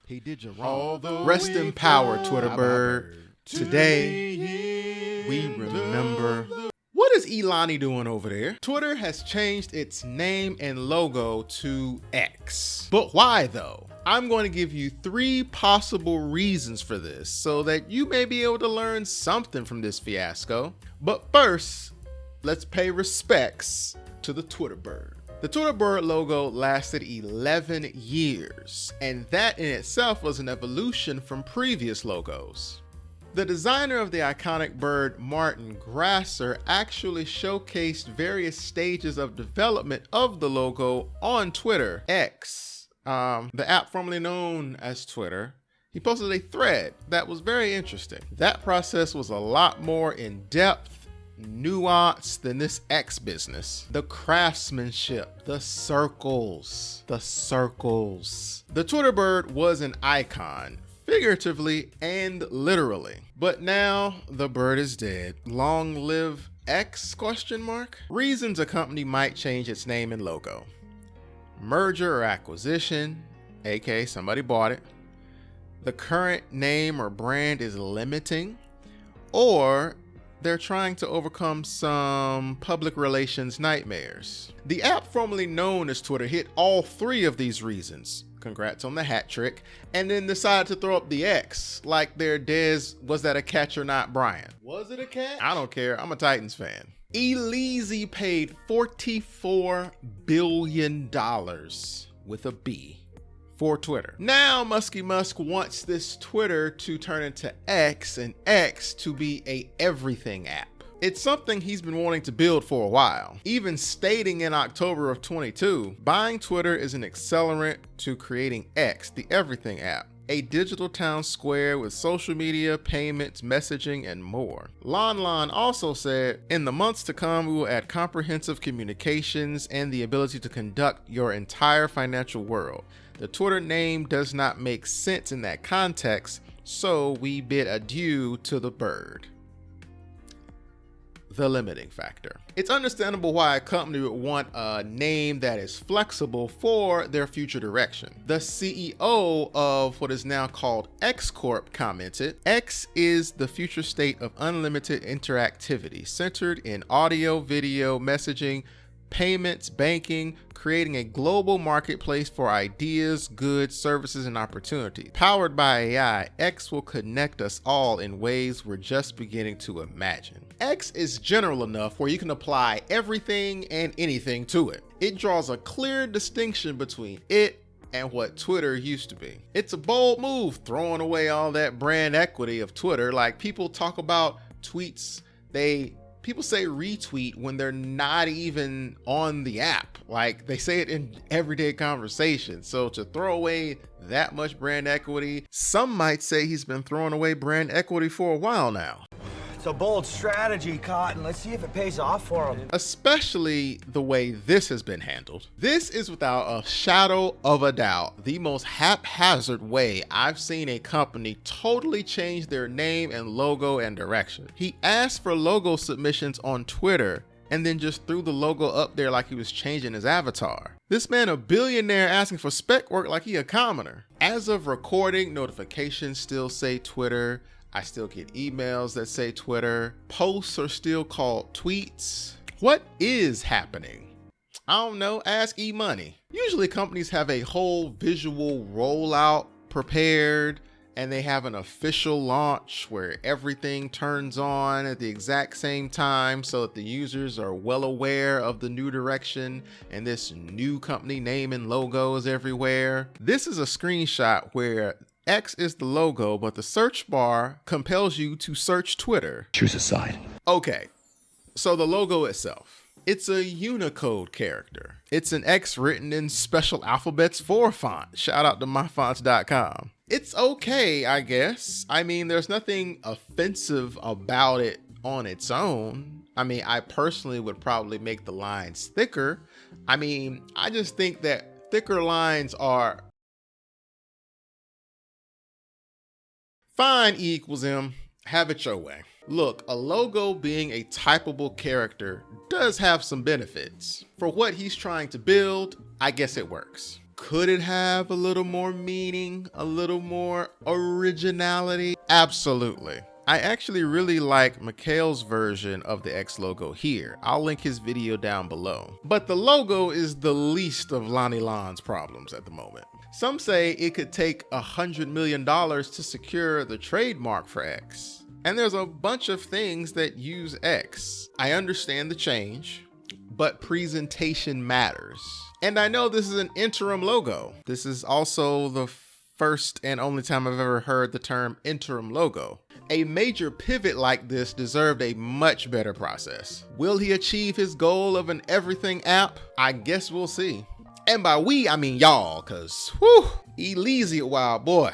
He did you wrong. Rest in power, Twitter bird. Today, we remember. What is Elon doing over there? Twitter has changed its name and logo to X. But why though? I'm going to give you 3 possible reasons for this so that you may be able to learn something from this fiasco. But first, let's pay respects to the Twitter bird. The Twitter bird logo lasted 11 years, and that in itself was an evolution from previous logos. The designer of the iconic bird, Martin Grasser, actually showcased various stages of development of the logo on Twitter X, the app formerly known as Twitter. He posted a thread that was very interesting. That process was a lot more in-depth, nuanced than this X business. The craftsmanship, the circles. The Twitter bird was an icon, figuratively and literally. But now the bird is dead. Long live X ? Reasons a company might change its name and logo. Merger or acquisition, aka somebody bought it. The current name or brand is limiting, or they're trying to overcome some public relations nightmares. The app formerly known as Twitter hit all 3 of these reasons. Congrats on the hat trick. And then decided to throw up the X like their Dez, was that a catch or not, Brian? Was it a catch? I don't care. I'm a Titans fan. Eleazy paid $44 billion with a B for Twitter. Now Musky Musk wants this Twitter to turn into X and X to be a everything app. It's something he's been wanting to build for a while, even stating in October of 22, buying Twitter is an accelerant to creating X, the everything app, a digital town square with social media, payments, messaging, and more. Lon also said, in the months to come, we will add comprehensive communications and the ability to conduct your entire financial world. The Twitter name does not make sense in that context, so we bid adieu to the bird. The limiting factor. It's understandable why a company would want a name that is flexible for their future direction. The CEO of what is now called X Corp commented, X is the future state of unlimited interactivity centered in audio, video, messaging, payments, banking, creating a global marketplace for ideas, goods, services, and opportunities. Powered by AI, X will connect us all in ways we're just beginning to imagine. X is general enough where you can apply everything and anything to it. It draws a clear distinction between it and what Twitter used to be. It's a bold move, throwing away all that brand equity of Twitter. Like, people talk about tweets, people say retweet when they're not even on the app. Like, they say it in everyday conversation. So to throw away that much brand equity, some might say he's been throwing away brand equity for a while now. It's a bold strategy, Cotton. Let's see if it pays off for him. Especially the way this has been handled. This is without a shadow of a doubt the most haphazard way I've seen a company totally change their name and logo and direction. He asked for logo submissions on Twitter and then just threw the logo up there like he was changing his avatar. This man a billionaire asking for spec work like he a commoner. As of recording, notifications still say Twitter. I still get emails that say Twitter. Posts are still called tweets. What is happening? I don't know. Ask E-Money. Usually companies have a whole visual rollout prepared and they have an official launch where everything turns on at the exact same time so that the users are well aware of the new direction and this new company name and logos everywhere. This is a screenshot where X is the logo, but the search bar compels you to search Twitter. Choose a side. Okay, so the logo itself. It's a Unicode character. It's an X written in special alphabets 4 font. Shout out to myfonts.com. It's okay, I guess. I mean, there's nothing offensive about it on its own. I mean, I personally would probably make the lines thicker. I mean, I just think that thicker lines are fine. E equals M. Have it your way. Look, a logo being a typable character does have some benefits. For what he's trying to build, I guess it works. Could it have a little more meaning, a little more originality? Absolutely. I actually really like Mikhail's version of the X logo here. I'll link his video down below. But the logo is the least of Lonnie Lon's problems at the moment. Some say it could take $100 million to secure the trademark for X. And there's a bunch of things that use X. I understand the change, but presentation matters. And I know this is an interim logo. This is also the first and only time I've ever heard the term interim logo. A major pivot like this deserved a much better process. Will he achieve his goal of an everything app? I guess we'll see. And by we, I mean y'all, cause whew, Eleasy a wild boy.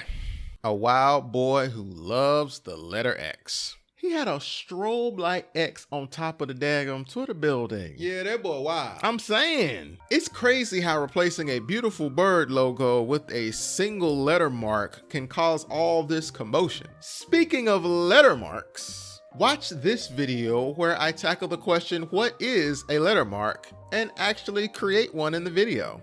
A wild boy who loves the letter X. He had a strobe light X on top of the daggum Twitter building. Yeah, that boy wild. I'm saying, it's crazy how replacing a beautiful bird logo with a single letter mark can cause all this commotion. Speaking of letter marks, watch this video where I tackle the question, what is a letter mark, and actually create one in the video.